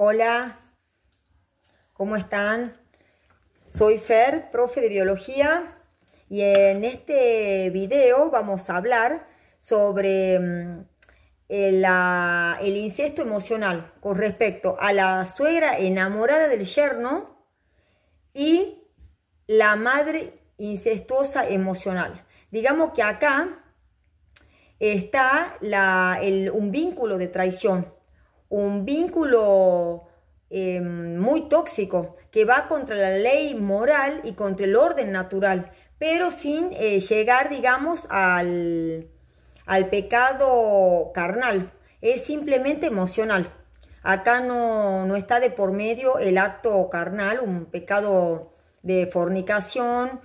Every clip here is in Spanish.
Hola, ¿cómo están? Soy Fer, profe de biología, y en este video vamos a hablar sobre el incesto emocional con respecto a la suegra enamorada del yerno y la madre incestuosa emocional. Digamos que acá está un vínculo de traición, un vínculo muy tóxico que va contra la ley moral y contra el orden natural, pero sin llegar, digamos, al pecado carnal. Es simplemente emocional. Acá no está de por medio el acto carnal, un pecado de fornicación,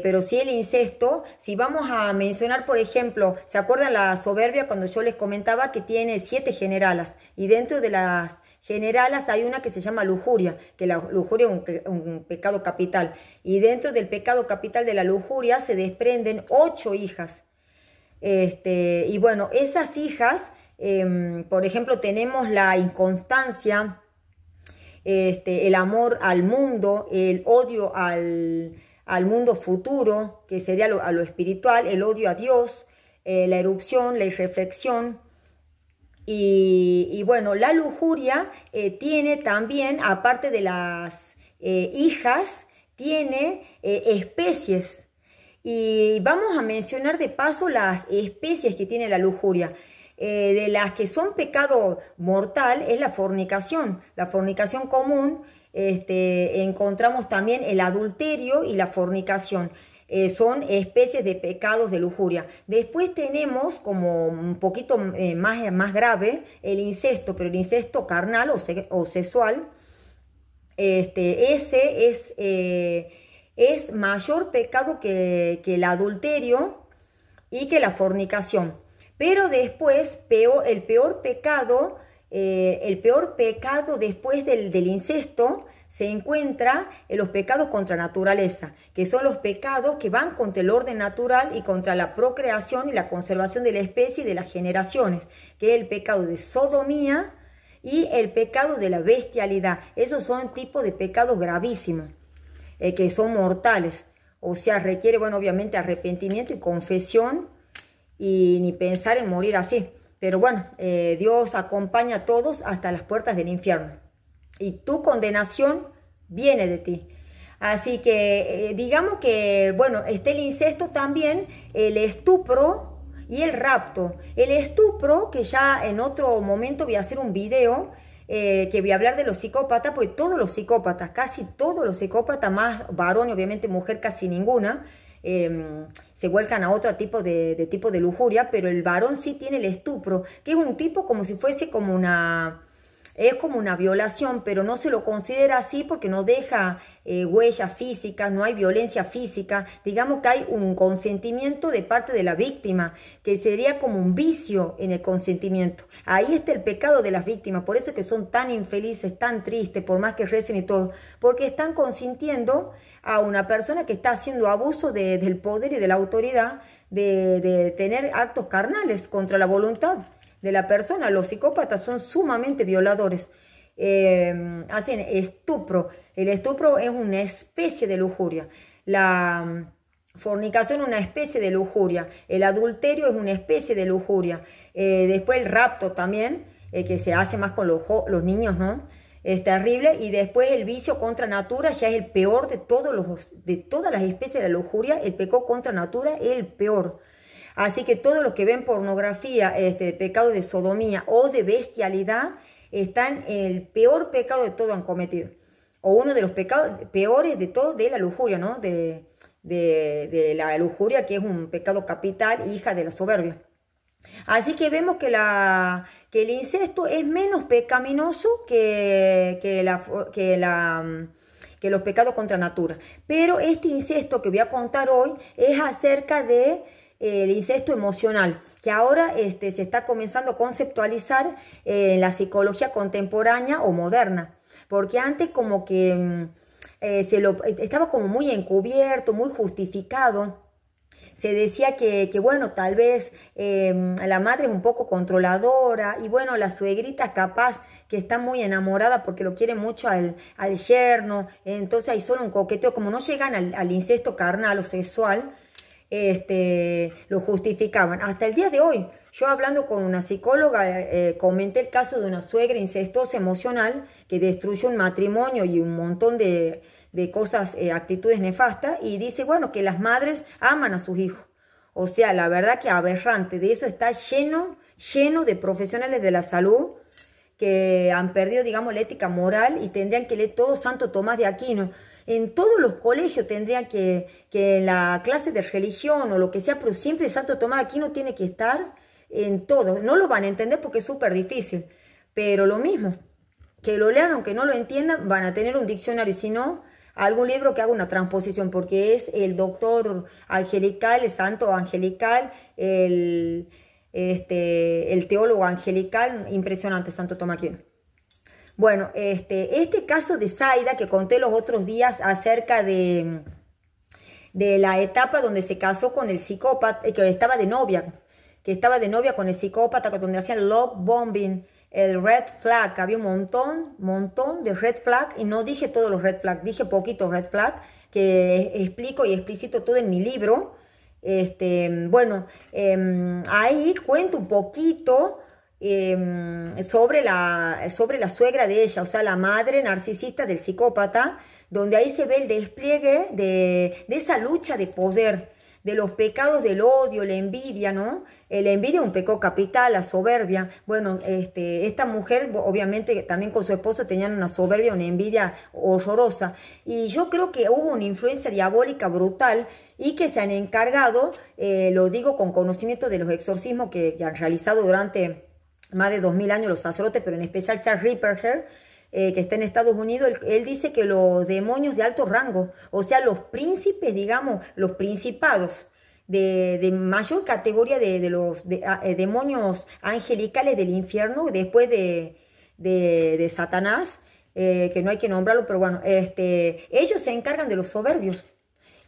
pero sí el incesto. Si vamos a mencionar, por ejemplo, ¿se acuerdan la soberbia cuando yo les comentaba que tiene 7 generalas? Y dentro de las generalas hay una que se llama lujuria, que la lujuria es un pecado capital. Y dentro del pecado capital de la lujuria se desprenden 8 hijas. Y bueno, esas hijas, por ejemplo, tenemos la inconstancia, el amor al mundo, el odio al mundo futuro, que sería a lo espiritual, el odio a Dios, la erupción, la irreflexión. Y bueno, la lujuria tiene también, aparte de las hijas, tiene especies. Y vamos a mencionar de paso las especies que tiene la lujuria. De las que son pecado mortal es la fornicación común. Encontramos también el adulterio y la fornicación. Son especies de pecados de lujuria. Después tenemos como un poquito más grave el incesto, pero el incesto carnal o sexual, ese es mayor pecado que el adulterio y que la fornicación. Pero después, el peor pecado después del incesto se encuentra en los pecados contra naturaleza, que son los pecados que van contra el orden natural y contra la procreación y la conservación de la especie y de las generaciones, que es el pecado de sodomía y el pecado de la bestialidad. Esos son tipos de pecados gravísimos, que son mortales. O sea, requiere, bueno, obviamente arrepentimiento y confesión, y ni pensar en morir así. Pero bueno, Dios acompaña a todos hasta las puertas del infierno. Y tu condenación viene de ti. Así que digamos que, bueno, está el incesto también, el estupro y el rapto. El estupro, que ya en otro momento voy a hacer un video, que voy a hablar de los psicópatas, porque todos los psicópatas, casi todos los psicópatas, más varón y obviamente mujer casi ninguna, se vuelcan a otro tipo de lujuria, pero el varón sí tiene el estupro, que es un tipo como si fuese como una violación, pero no se lo considera así porque no deja huellas físicas, no hay violencia física. Digamos que hay un consentimiento de parte de la víctima, que sería como un vicio en el consentimiento. Ahí está el pecado de las víctimas, por eso es que son tan infelices, tan tristes, por más que recen y todo, porque están consintiendo a una persona que está haciendo abuso del poder y de la autoridad, de tener actos carnales contra la voluntad de la persona. Los psicópatas son sumamente violadores, hacen estupro. El estupro es una especie de lujuria, la fornicación es una especie de lujuria, el adulterio es una especie de lujuria, después el rapto también, que se hace más con los niños, ¿no? Es terrible. Y después el vicio contra natura ya es el peor de todas las especies de la lujuria. El pecado contra natura es el peor. Así que todos los que ven pornografía, pecado de sodomía o de bestialidad, están en el peor pecado de todo han cometido. O uno de los pecados peores de todo, de la lujuria, ¿no? De la lujuria, que es un pecado capital, hija de la soberbia. Así que vemos que el incesto es menos pecaminoso que los pecados contra natura. Pero este incesto que voy a contar hoy es acerca de el incesto emocional, que ahora se está comenzando a conceptualizar en la psicología contemporánea o moderna, porque antes como que estaba como muy encubierto, muy justificado. se decía que bueno, tal vez la madre es un poco controladora y bueno, la suegrita capaz que está muy enamorada porque lo quiere mucho al yerno, entonces hay solo un coqueteo, como no llegan al incesto carnal o sexual, lo justificaban. Hasta el día de hoy, yo hablando con una psicóloga, comenté el caso de una suegra incestuosa emocional que destruyó un matrimonio y un montón de cosas, actitudes nefastas, y dice, bueno, que las madres aman a sus hijos. O sea, la verdad que aberrante, de eso está lleno de profesionales de la salud que han perdido, digamos, la ética moral y tendrían que leer todo Santo Tomás de Aquino. En todos los colegios tendrían que en la clase de religión o lo que sea, pero siempre Santo Tomás de Aquino tiene que estar en todo. No lo van a entender porque es súper difícil, pero lo mismo, que lo lean aunque no lo entiendan, van a tener un diccionario, si no, algún libro que haga una transposición, porque es el doctor angelical, el santo angelical, el teólogo angelical, impresionante, Santo Tomás de Aquino. Bueno, este caso de Zaida que conté los otros días acerca de la etapa donde se casó con el psicópata, que estaba de novia con el psicópata, donde hacían love bombing, el red flag, había un montón de red flag, y no dije todos los red flag, dije poquito red flag, que explico y explicito todo en mi libro. Bueno, ahí cuento un poquito sobre la suegra de ella, o sea, la madre narcisista del psicópata, donde ahí se ve el despliegue de esa lucha de poder, de los pecados del odio, la envidia, ¿no? La envidia es un pecado capital, la soberbia. Bueno, esta mujer, obviamente, también con su esposo tenían una soberbia, una envidia horrorosa. Y yo creo que hubo una influencia diabólica brutal y que se han encargado, lo digo con conocimiento de los exorcismos que han realizado durante más de 2000 años los sacerdotes, pero en especial Charles Ripperger, que está en Estados Unidos, él dice que los demonios de alto rango, o sea, los príncipes, digamos, los principados de mayor categoría de los demonios angelicales del infierno, después de Satanás, que no hay que nombrarlo, pero bueno, ellos se encargan de los soberbios.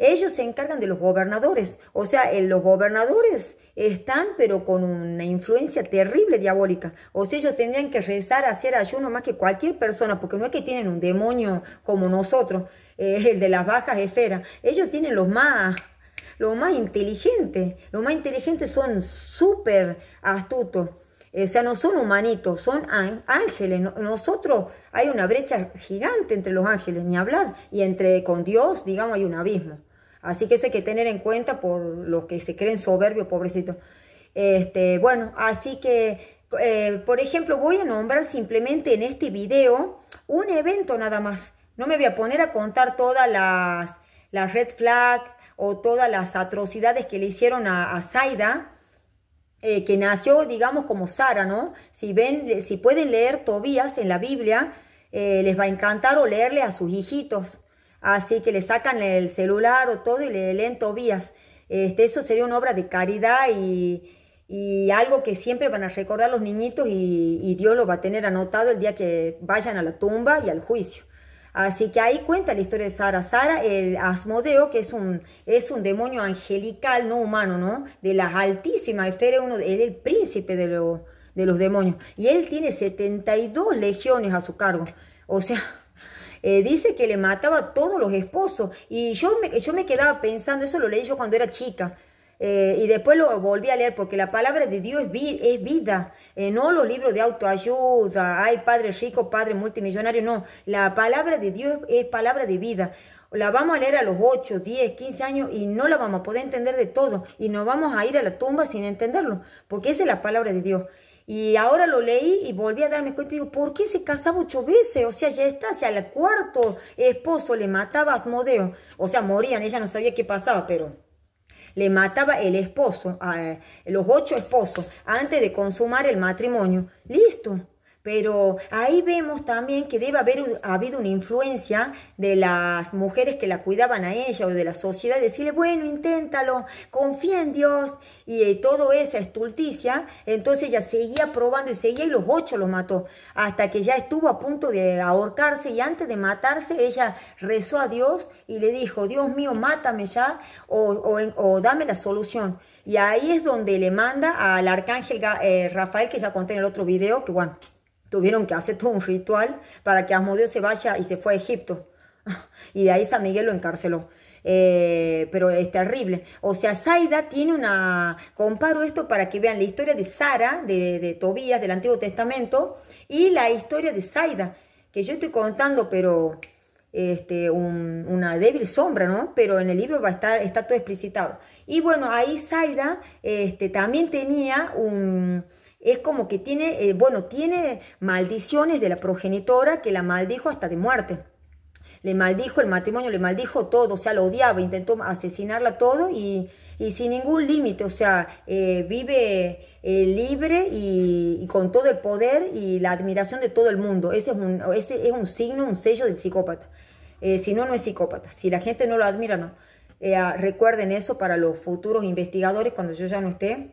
Ellos se encargan de los gobernadores, o sea, los gobernadores están pero con una influencia terrible diabólica, o sea, ellos tendrían que rezar, hacer ayuno más que cualquier persona, porque no es que tienen un demonio como nosotros, el de las bajas esferas, ellos tienen los más inteligentes son súper astutos. O sea, no son humanitos, son ángeles. Nosotros hay una brecha gigante entre los ángeles, ni hablar, y con Dios, digamos, hay un abismo. Así que eso hay que tener en cuenta por los que se creen soberbios, pobrecitos. Bueno, así que, por ejemplo, voy a nombrar simplemente en este video un evento nada más. No me voy a poner a contar todas las red flags o todas las atrocidades que le hicieron a Zaida, que nació, digamos, como Sara, ¿no? Si pueden leer Tobías en la Biblia, les va a encantar, o leerle a sus hijitos. Así que le sacan el celular o todo y le leen Tobías. Eso sería una obra de caridad y algo que siempre van a recordar los niñitos, y Dios lo va a tener anotado el día que vayan a la tumba y al juicio. Así que ahí cuenta la historia de Sara. Sara, el Asmodeo, que es un demonio angelical, no humano, ¿no? De las altísimas esferas, él es el príncipe de los demonios. Y él tiene 72 legiones a su cargo. O sea, dice que le mataba a todos los esposos. Y yo me quedaba pensando, eso lo leí yo cuando era chica. Y después lo volví a leer, porque la palabra de Dios es vida, no los libros de autoayuda, ay, padre rico, padre multimillonario, no, la palabra de Dios es palabra de vida. La vamos a leer a los 8, 10, 15 años y no la vamos a poder entender de todo, y nos vamos a ir a la tumba sin entenderlo, porque esa es la palabra de Dios. Y ahora lo leí y volví a darme cuenta y digo, ¿por qué se casaba 8 veces? O sea, ya está, o sea, al cuarto esposo le mataba a Asmodeo, o sea, morían, ella no sabía qué pasaba, pero le mataba el esposo, los 8 esposos, antes de consumar el matrimonio. Listo. Pero ahí vemos también que debe haber habido una influencia de las mujeres que la cuidaban a ella o de la sociedad, decirle, bueno, inténtalo, confía en Dios y toda esa estulticia. Entonces ella seguía probando y seguía y los 8 los mató, hasta que ya estuvo a punto de ahorcarse y antes de matarse ella rezó a Dios y le dijo, Dios mío, mátame ya o dame la solución. Y ahí es donde le manda al arcángel Rafael, que ya conté en el otro video, que bueno, tuvieron que hacer todo un ritual para que Asmodeo se vaya y se fue a Egipto. Y de ahí San Miguel lo encarceló. Pero es terrible. O sea, Zaida tiene una... Comparo esto para que vean la historia de Sara, de Tobías, del Antiguo Testamento, y la historia de Zaida, que yo estoy contando, pero... una débil sombra, ¿no? Pero en el libro está todo explicitado. Y bueno, ahí Zaida también tenía un... Es como que tiene, tiene maldiciones de la progenitora que la maldijo hasta de muerte. Le maldijo el matrimonio, le maldijo todo, o sea, lo odiaba, intentó asesinarla todo y sin ningún límite, o sea, vive libre y con todo el poder y la admiración de todo el mundo. Ese es un signo, un sello del psicópata. Si no, no es psicópata. Si la gente no lo admira, no. Recuerden eso para los futuros investigadores cuando yo ya no esté.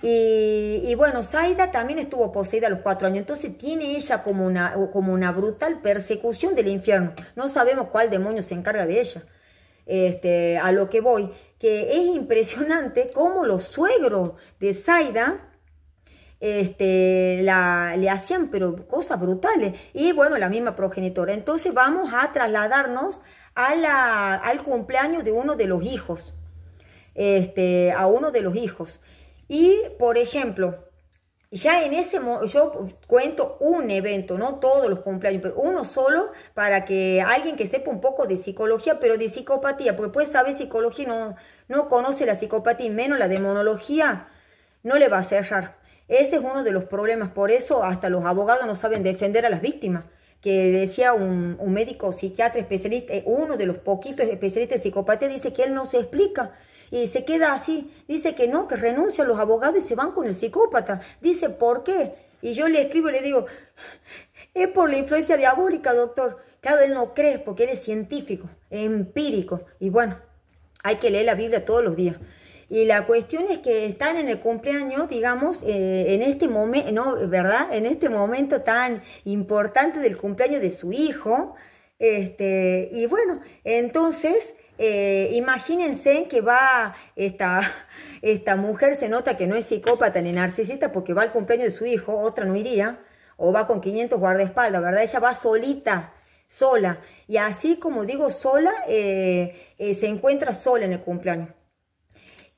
Y bueno, Zaida también estuvo poseída a los 4 años, entonces tiene ella como una brutal persecución del infierno. No sabemos cuál demonio se encarga de ella. A lo que voy, que es impresionante cómo los suegros de Zaida le hacían pero cosas brutales. Y bueno, la misma progenitora. Entonces vamos a trasladarnos al cumpleaños de uno de los hijos. A uno de los hijos. Y, por ejemplo, ya en ese momento, yo cuento un evento, no todos los cumpleaños, pero uno solo para que alguien que sepa un poco de psicología, pero de psicopatía, porque puede saber psicología y no conoce la psicopatía, y menos la demonología, no le va a cerrar. Ese es uno de los problemas, por eso hasta los abogados no saben defender a las víctimas. Que decía un médico psiquiatra especialista, uno de los poquitos especialistas de psicopatía, dice que él no se explica. Y se queda así, dice que no, que renuncian los abogados y se van con el psicópata. Dice, ¿por qué? Y yo le escribo y le digo, es por la influencia diabólica, doctor. Claro, él no cree porque él es científico, es empírico. Y bueno, hay que leer la Biblia todos los días. Y la cuestión es que están en el cumpleaños, digamos, en este momento, ¿no? ¿Verdad? En este momento tan importante del cumpleaños de su hijo. Y bueno, entonces... imagínense que va esta mujer, se nota que no es psicópata ni narcisista porque va al cumpleaños de su hijo, otra no iría, o va con 500 guardaespaldas, ¿verdad? Ella va solita, sola, y así como digo sola, se encuentra sola en el cumpleaños.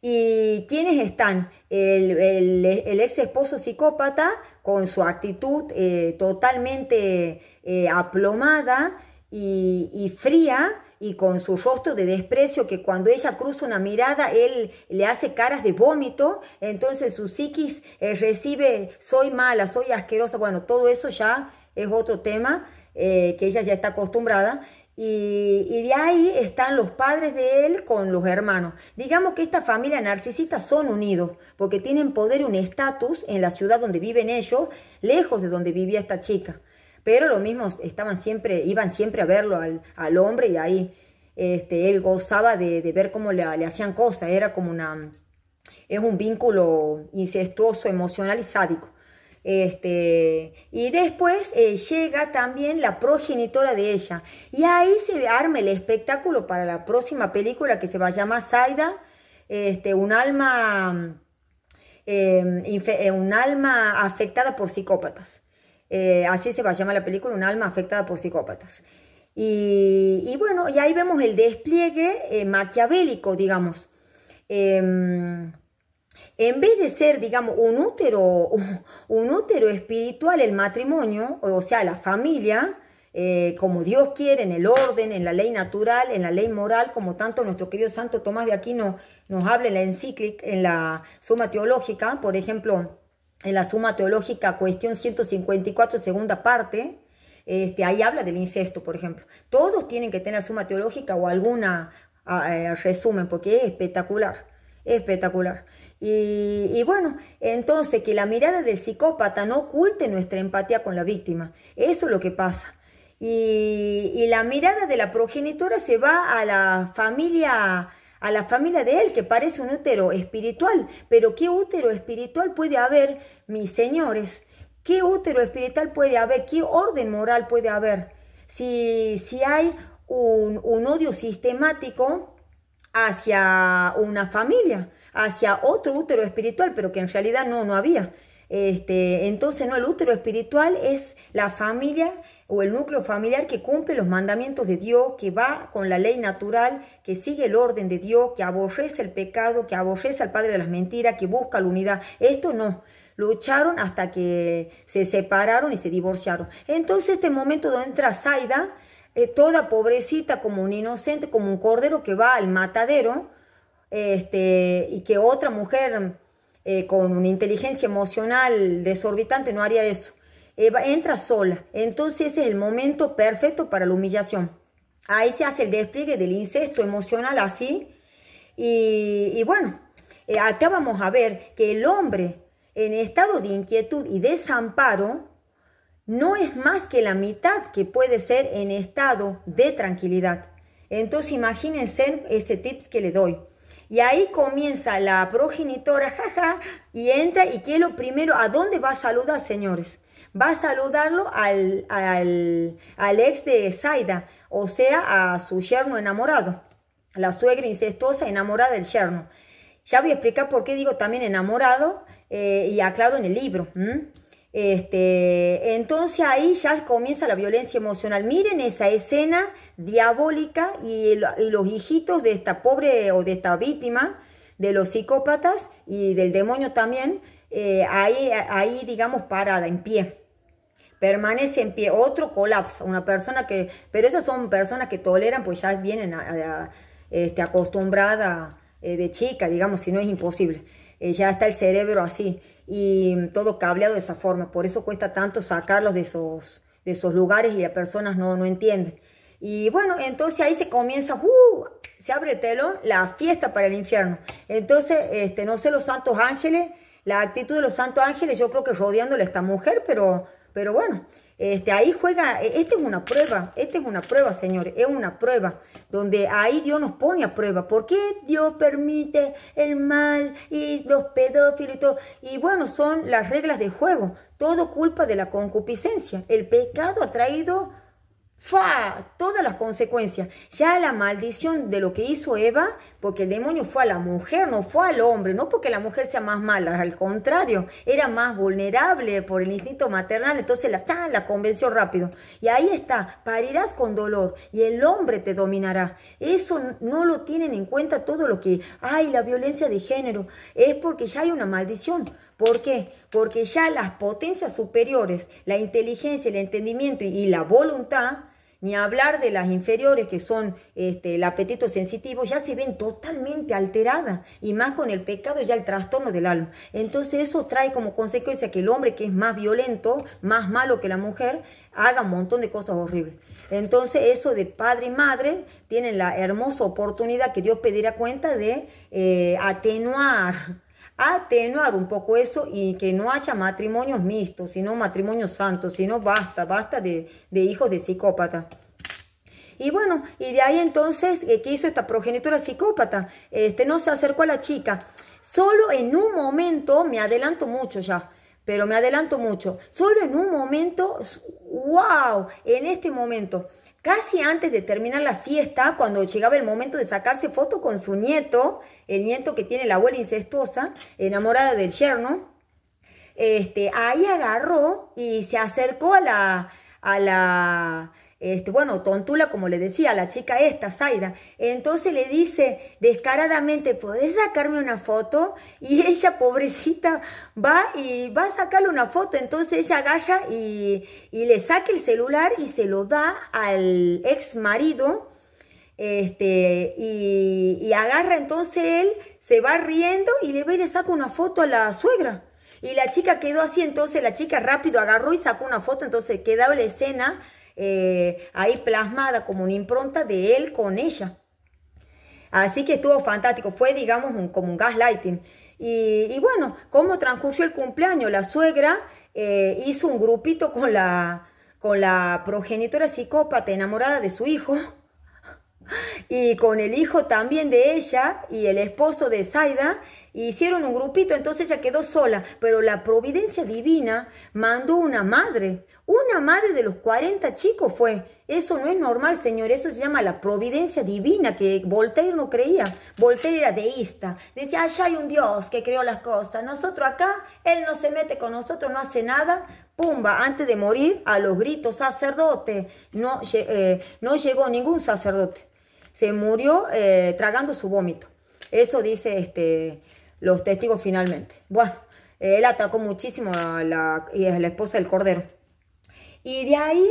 ¿Y quiénes están? El ex esposo psicópata con su actitud totalmente aplomada y fría, y con su rostro de desprecio, que cuando ella cruza una mirada, él le hace caras de vómito, entonces su psiquis recibe, soy mala, soy asquerosa, bueno, todo eso ya es otro tema, que ella ya está acostumbrada, y de ahí están los padres de él con los hermanos. Digamos que esta familia narcisista son unidos, porque tienen poder y un estatus en la ciudad donde viven ellos, lejos de donde vivía esta chica. Pero lo mismo, iban siempre a verlo al hombre y ahí él gozaba de ver cómo le hacían cosas. Era como es un vínculo incestuoso, emocional y sádico. Y después llega también la progenitora de ella. Y ahí se arma el espectáculo para la próxima película que se va a llamar Zaida, un alma afectada por psicópatas. Así se va a llamar la película, un alma afectada por psicópatas. Y bueno, y ahí vemos el despliegue maquiavélico, digamos. En vez de ser, digamos, un útero espiritual el matrimonio, o sea, la familia, como Dios quiere, en el orden, en la ley natural, en la ley moral, como tanto nuestro querido Santo Tomás de Aquino nos habla en la encíclica, en la Suma Teológica, por ejemplo, en la Suma Teológica, cuestión 154, segunda parte, ahí habla del incesto, por ejemplo. Todos tienen que tener Suma Teológica o alguna resumen, porque es espectacular. Espectacular. Y bueno, entonces que la mirada del psicópata no oculte nuestra empatía con la víctima. Eso es lo que pasa. Y la mirada de la progenitora se va a la familia de él, que parece un útero espiritual. Pero ¿qué útero espiritual puede haber, mis señores? ¿Qué útero espiritual puede haber? ¿Qué orden moral puede haber? Si hay un odio sistemático hacia una familia, hacia otro útero espiritual, pero que en realidad no había. Entonces, no, el útero espiritual es la familia o el núcleo familiar que cumple los mandamientos de Dios, que va con la ley natural, que sigue el orden de Dios, que aborrece el pecado, que aborrece al padre de las mentiras, que busca la unidad. Esto no. Lucharon hasta que se separaron y se divorciaron. Entonces, este momento donde entra Zaida, toda pobrecita, como un inocente, como un cordero que va al matadero, y que otra mujer con una inteligencia emocional desorbitante no haría eso. Entra sola. Entonces ese es el momento perfecto para la humillación. Ahí se hace el despliegue del incesto emocional así. Y bueno, acá vamos a ver que el hombre en estado de inquietud y desamparo no es más que la mitad que puede ser en estado de tranquilidad. Entonces imagínense ese tips que le doy. Y ahí comienza la progenitora, jaja, y entra, y que lo primero, ¿a dónde va a saludar, señores? Va a saludarlo al ex de Zaida, o sea, a su yerno enamorado, la suegra incestuosa enamorada del yerno. Ya voy a explicar por qué digo también enamorado, y aclaro en el libro. Entonces ahí ya comienza la violencia emocional. Miren esa escena diabólica y los hijitos de esta pobre o de esta víctima, de los psicópatas y del demonio también, ahí digamos parada, en pie. Permanece en pie, otro colapsa, una persona que, pero esas son personas que toleran, pues ya vienen acostumbrada de chica, digamos, si no es imposible. Ya está el cerebro así y todo cableado de esa forma, por eso cuesta tanto sacarlos de esos lugares y las personas no entienden. Y bueno, entonces ahí se comienza, se abre el telón, la fiesta para el infierno. Entonces, no sé, los santos ángeles, la actitud de los santos ángeles, yo creo que rodeándole a esta mujer, pero bueno, ahí juega, esta es una prueba, señores, es una prueba, donde ahí Dios nos pone a prueba. ¿Por qué Dios permite el mal y los pedófilos y todo? Y bueno, son las reglas de juego, todo culpa de la concupiscencia. El pecado ha traído todas las consecuencias. Ya la maldición de lo que hizo Eva, porque el demonio fue a la mujer, no fue al hombre, no porque la mujer sea más mala, al contrario, era más vulnerable por el instinto maternal, entonces la convenció rápido. Y ahí está, parirás con dolor y el hombre te dominará. Eso no lo tienen en cuenta todo lo que hay, la violencia de género, es porque ya hay una maldición. ¿Por qué? Porque ya las potencias superiores, la inteligencia, el entendimiento y la voluntad, ni hablar de las inferiores que son el apetito sensitivo, ya se ven totalmente alteradas, y más con el pecado, ya el trastorno del alma. Entonces eso trae como consecuencia que el hombre, que es más violento, más malo que la mujer, haga un montón de cosas horribles. Entonces eso de padre y madre tienen la hermosa oportunidad que Dios pedirá cuenta de atenuar un poco eso, y que no haya matrimonios mixtos, sino matrimonios santos, sino basta de hijos de psicópata. Y bueno, y de ahí entonces, ¿qué hizo esta progenitora psicópata? No se acercó a la chica. Solo en un momento, me adelanto mucho ya, pero me adelanto mucho. Solo en un momento, wow, en este momento, casi antes de terminar la fiesta, cuando llegaba el momento de sacarse foto con su nieto, el nieto que tiene la abuela incestuosa, enamorada del yerno, ahí agarró y se acercó a la bueno, tontula, como le decía, a la chica esta, Zaida. Entonces le dice descaradamente, ¿podés sacarme una foto? Y ella, pobrecita, va a sacarle una foto. Entonces ella agarra y le saca el celular y se lo da al ex marido. Y agarra, entonces él se va riendo y le saca una foto a la suegra. Y la chica quedó así, entonces la chica rápido agarró y sacó una foto, entonces quedaba la escena ahí plasmada como una impronta de él con ella. Así que estuvo fantástico, fue digamos como un gaslighting. Y bueno, ¿cómo transcurrió el cumpleaños? La suegra hizo un grupito con la progenitora psicópata enamorada de su hijo y con el hijo también de ella y el esposo de Zaida, hicieron un grupito, entonces ella quedó sola, pero la providencia divina mandó una madre de los 40 chicos fue. Eso no es normal, señor, eso se llama la providencia divina, que Voltaire no creía. Voltaire era deísta, decía, allá hay un Dios que creó las cosas, nosotros acá, Él no se mete con nosotros, no hace nada. Pumba, antes de morir, a los gritos, sacerdote, no llegó ningún sacerdote. Se murió tragando su vómito. Eso dice los testigos finalmente. Bueno, él atacó muchísimo a la esposa del Cordero. Y de ahí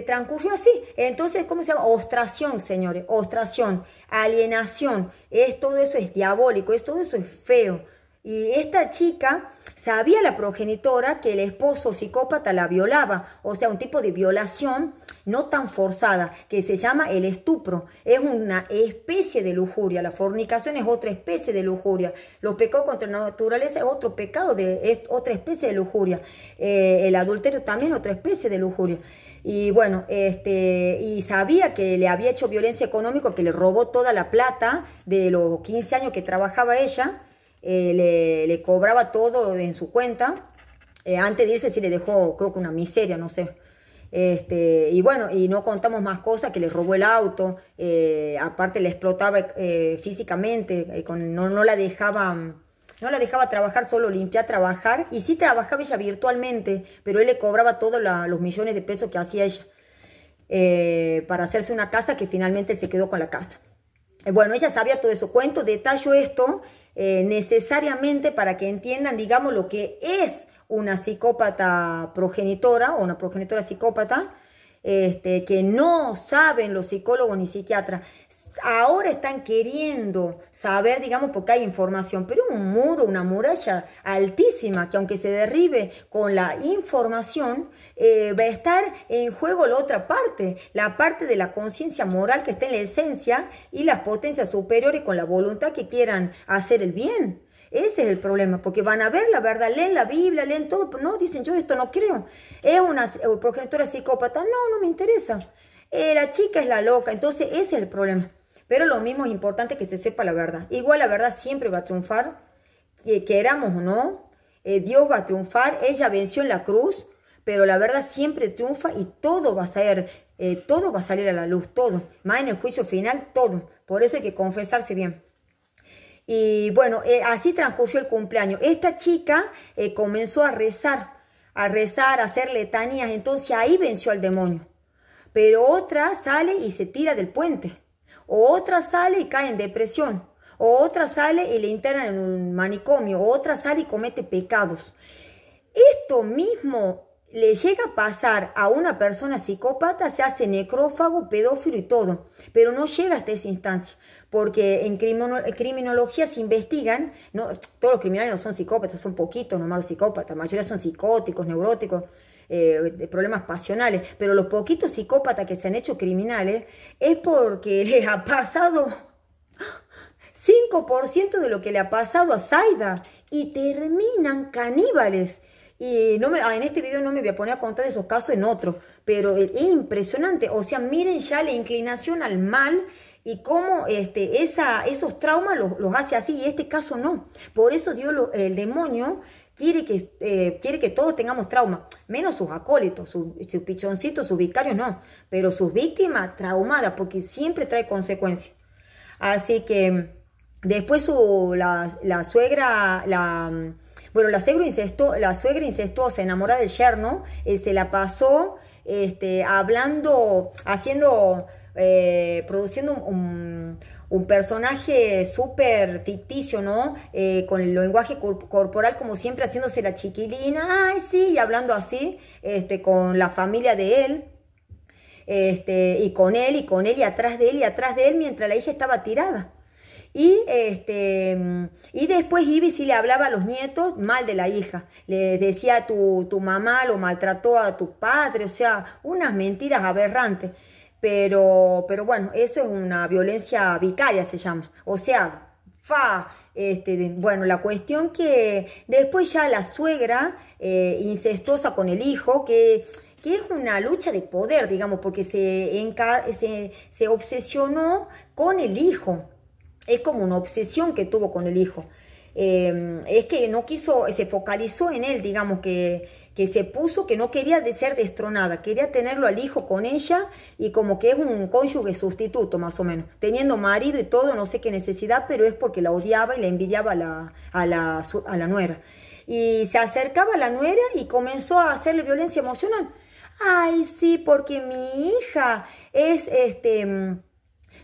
transcurrió así. Entonces, ¿cómo se llama? Ostración, señores. Ostración, alienación. Todo eso es diabólico, todo eso es feo. Y esta chica sabía, la progenitora, que el esposo psicópata la violaba. O sea, un tipo de violación no tan forzada, que se llama el estupro. Es una especie de lujuria. La fornicación es otra especie de lujuria. Los pecados contra la naturaleza es otro pecado, es otra especie de lujuria. El adulterio también es otra especie de lujuria. Y bueno, y sabía que le había hecho violencia económica, que le robó toda la plata de los 15 años que trabajaba ella. Le cobraba todo en su cuenta. Antes de irse sí le dejó, creo que una miseria, no sé. Y bueno, y no contamos más cosas, que le robó el auto, aparte le explotaba físicamente, no la dejaba trabajar, solo limpia trabajar, y sí trabajaba ella virtualmente, pero él le cobraba todos los millones de pesos que hacía ella para hacerse una casa, que finalmente se quedó con la casa. Bueno, ella sabía todo eso. Cuento, detallo esto necesariamente para que entiendan, digamos, lo que es una psicópata progenitora o una progenitora psicópata, que no saben los psicólogos ni psiquiatras. Ahora están queriendo saber, digamos, porque hay información, pero un muro, una muralla altísima, que aunque se derribe con la información, va a estar en juego la otra parte, la parte de la conciencia moral que está en la esencia, y las potencias superiores con la voluntad que quieran hacer el bien. Ese es el problema, porque van a ver la verdad, leen la Biblia, leen todo, pero no, dicen, yo esto no creo. ¿Es una progenitora psicópata? No me interesa. La chica es la loca, entonces ese es el problema. Pero lo mismo es importante que se sepa la verdad. Igual la verdad siempre va a triunfar, queramos o no, Dios va a triunfar, ella venció en la cruz, pero la verdad siempre triunfa y todo va a salir a la luz, todo. Más en el juicio final, todo. Por eso hay que confesarse bien. Y bueno, así transcurrió el cumpleaños. Esta chica comenzó a rezar, a hacer letanías, entonces ahí venció al demonio. Pero otra sale y se tira del puente. O otra sale y cae en depresión. O otra sale y le internan en un manicomio. O otra sale y comete pecados. Esto mismo le llega a pasar a una persona psicópata, se hace necrófago, pedófilo y todo. Pero no llega hasta esa instancia. Porque en criminología se investigan, no, todos los criminales no son psicópatas, son poquitos nomás los psicópatas, la mayoría son psicóticos, neuróticos, de problemas pasionales, pero los poquitos psicópatas que se han hecho criminales es porque les ha pasado 5% de lo que le ha pasado a Zaida y terminan caníbales. Y en este video no me voy a poner a contar de esos casos, en otro, pero es impresionante. O sea, miren ya la inclinación al mal y cómo esos traumas los hace así, y este caso no. Por eso el demonio quiere que todos tengamos trauma, menos sus acólitos, sus pichoncitos, sus vicarios no, pero sus víctimas traumadas, porque siempre trae consecuencias. Así que después la suegra incestuosa, enamorada del yerno, se la pasó hablando, produciendo un personaje súper ficticio, ¿no? Con el lenguaje corporal, como siempre, haciéndose la chiquilina, ay, sí, y hablando así, con la familia de él, y con él, y atrás de él, mientras la hija estaba tirada. Y después Ivy sí le hablaba a los nietos mal de la hija. Le decía, tu mamá lo maltrató a tu padre, o sea, unas mentiras aberrantes. pero bueno, eso es una violencia vicaria, se llama. O sea, bueno, la cuestión que después ya la suegra incestuosa con el hijo, que es una lucha de poder, digamos, porque se obsesionó con el hijo. Es como una obsesión que tuvo con el hijo. Es que no quiso, se focalizó en él, digamos, que se puso que no quería ser destronada, quería tenerlo al hijo con ella y como que es un cónyuge sustituto, más o menos. Teniendo marido y todo, no sé qué necesidad, pero es porque la odiaba y la envidiaba a la nuera. Y se acercaba a la nuera y comenzó a hacerle violencia emocional. Ay, sí, porque mi hija es,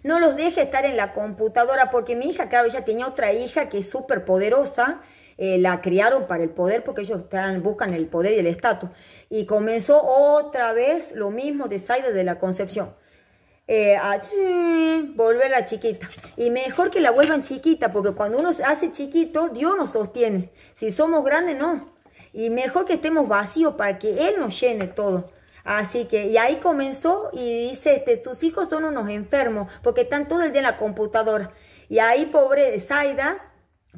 no los deja estar en la computadora, porque mi hija, claro, ella tenía otra hija que es súper poderosa, la criaron para el poder porque ellos buscan el poder y el estatus. Y comenzó otra vez lo mismo de Zaida de la Concepción. Volver a la chiquita. Y mejor que la vuelvan chiquita, porque cuando uno se hace chiquito, Dios nos sostiene. Si somos grandes, no. Y mejor que estemos vacíos para que Él nos llene todo. Así que, y ahí comenzó y dice, tus hijos son unos enfermos, porque están todo el día en la computadora. Y ahí, pobre Zaida,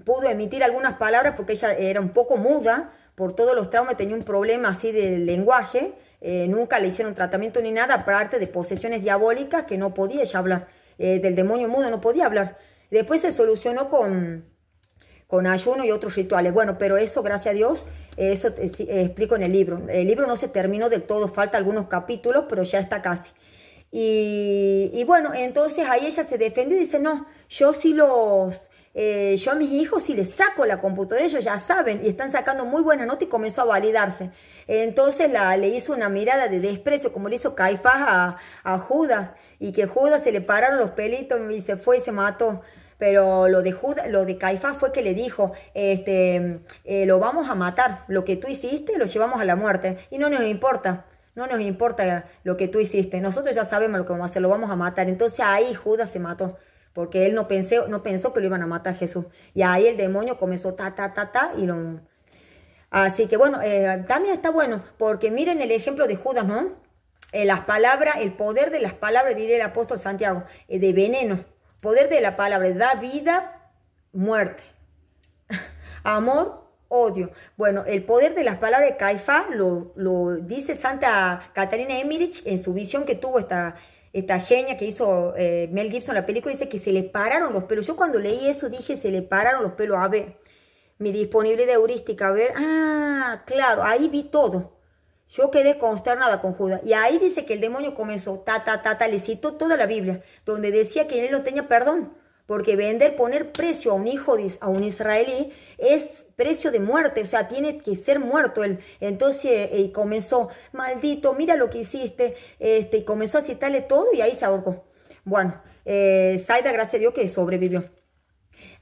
pudo emitir algunas palabras porque ella era un poco muda, por todos los traumas, tenía un problema así de lenguaje, nunca le hicieron tratamiento ni nada, aparte de posesiones diabólicas que no podía ella hablar, del demonio mudo no podía hablar. Después se solucionó con ayuno y otros rituales. Bueno, pero eso, gracias a Dios, eso explico en el libro. El libro no se terminó del todo, falta algunos capítulos, pero ya está casi. Y bueno, entonces ahí ella se defendió y dice, no, yo sí yo a mis hijos sí les saco la computadora, ellos ya saben y están sacando muy buena nota y comenzó a validarse. Entonces le hizo una mirada de desprecio, como le hizo Caifás a Judas, y que Judas se le pararon los pelitos y se fue y se mató. Pero lo de Caifás fue que le dijo, lo vamos a matar, lo que tú hiciste lo llevamos a la muerte y no nos importa. No nos importa lo que tú hiciste, nosotros ya sabemos lo que vamos a hacer, lo vamos a matar. Entonces ahí Judas se mató, porque él no pensó que lo iban a matar a Jesús. Y ahí el demonio comenzó y lo... Así que bueno, también está bueno, porque miren el ejemplo de Judas, ¿no? Las palabras, el poder de las palabras, diría el apóstol Santiago, de veneno. Poder de la palabra, da vida, muerte. Amor, odio. Bueno, el poder de las palabras de Caifás lo dice Santa Catarina Emmerich en su visión que tuvo esta genia que hizo Mel Gibson la película. Dice que se le pararon los pelos. Yo cuando leí eso dije, se le pararon los pelos. A ver, mi disponibilidad heurística, a ver. Ah, claro, ahí vi todo. Yo quedé consternada con Judas. Y ahí dice que el demonio comenzó, le citó toda la Biblia, donde decía que él no tenía perdón. Porque poner precio a un hijo, a un israelí, es precio de muerte. O sea, tiene que ser muerto él. Entonces, comenzó, maldito, mira lo que hiciste. Y comenzó a citarle todo y ahí se ahorcó. Bueno, Zaida, gracias a Dios que sobrevivió.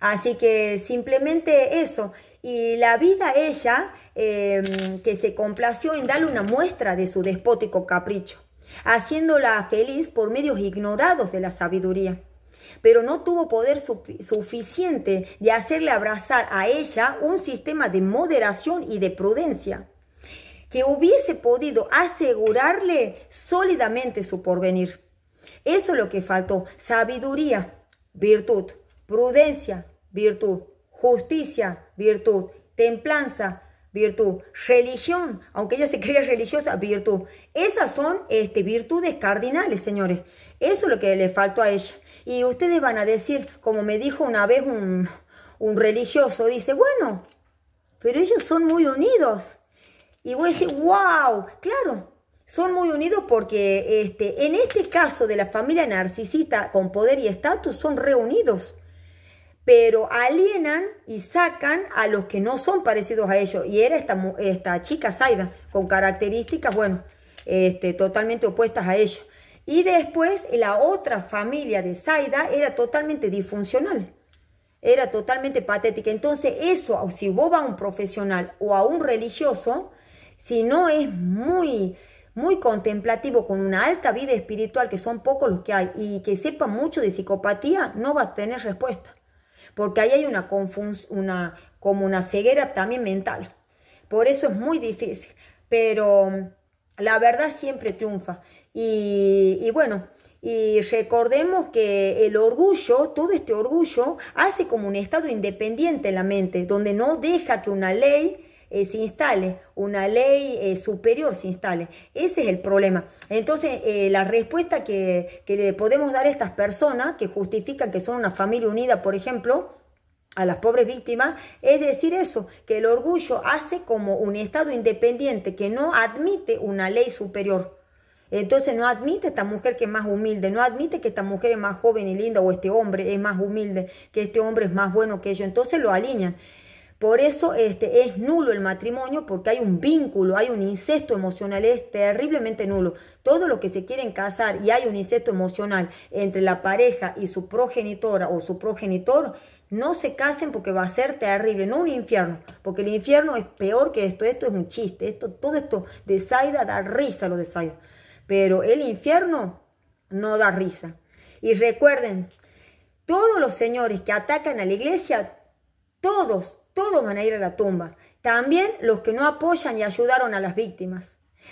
Así que simplemente eso. Y la vida ella, que se complació en darle una muestra de su despótico capricho, haciéndola feliz por medios ignorados de la sabiduría. Pero no tuvo poder suficiente de hacerle abrazar a ella un sistema de moderación y de prudencia que hubiese podido asegurarle sólidamente su porvenir. Eso es lo que faltó: sabiduría, virtud; prudencia, virtud; justicia, virtud; templanza, virtud; religión, aunque ella se creía religiosa, virtud. Esas son virtudes cardinales, señores. Eso es lo que le faltó a ella. Y ustedes van a decir, como me dijo una vez un religioso, dice, bueno, pero ellos son muy unidos. Y voy a decir, wow, claro, son muy unidos porque en este caso de la familia narcisista con poder y estatus son reunidos. Pero alienan y sacan a los que no son parecidos a ellos. Y era esta chica Zaida, con características, bueno, totalmente opuestas a ellos. Y después la otra familia de Zaida era totalmente disfuncional. Era totalmente patética. Entonces eso, si vos vas a un profesional o a un religioso, si no es muy contemplativo, con una alta vida espiritual, que son pocos los que hay, y que sepa mucho de psicopatía, no va a tener respuesta. Porque ahí hay como una ceguera también mental. Por eso es muy difícil. Pero la verdad siempre triunfa. Y bueno, Y recordemos que el orgullo, todo este orgullo, hace como un estado independiente en la mente, donde no deja que una ley se instale, una ley superior se instale. Ese es el problema. Entonces, la respuesta que le podemos dar a estas personas que justifican que son una familia unida, por ejemplo, a las pobres víctimas, es decir eso, que el orgullo hace como un estado independiente que no admite una ley superior. Entonces no admite esta mujer que es más humilde, no admite que esta mujer es más joven y linda, o este hombre es más humilde, que este hombre es más bueno que ellos. Entonces lo alinean. Por eso es nulo el matrimonio, porque hay un vínculo, hay un incesto emocional, es terriblemente nulo. Todo lo que se quieren casar y hay un incesto emocional entre la pareja y su progenitora o su progenitor, no se casen porque va a ser terrible, no un infierno, porque el infierno es peor que esto es un chiste, todo esto de Zaida da risa lo de Zaida, pero el infierno no da risa. Y recuerden, todos los señores que atacan a la iglesia, todos van a ir a la tumba. También los que no apoyan y ayudaron a las víctimas.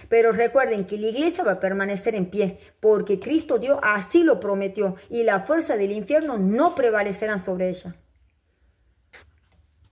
Pero recuerden que la iglesia va a permanecer en pie, porque Cristo Dios así lo prometió, y la fuerza del infierno no prevalecerán sobre ella.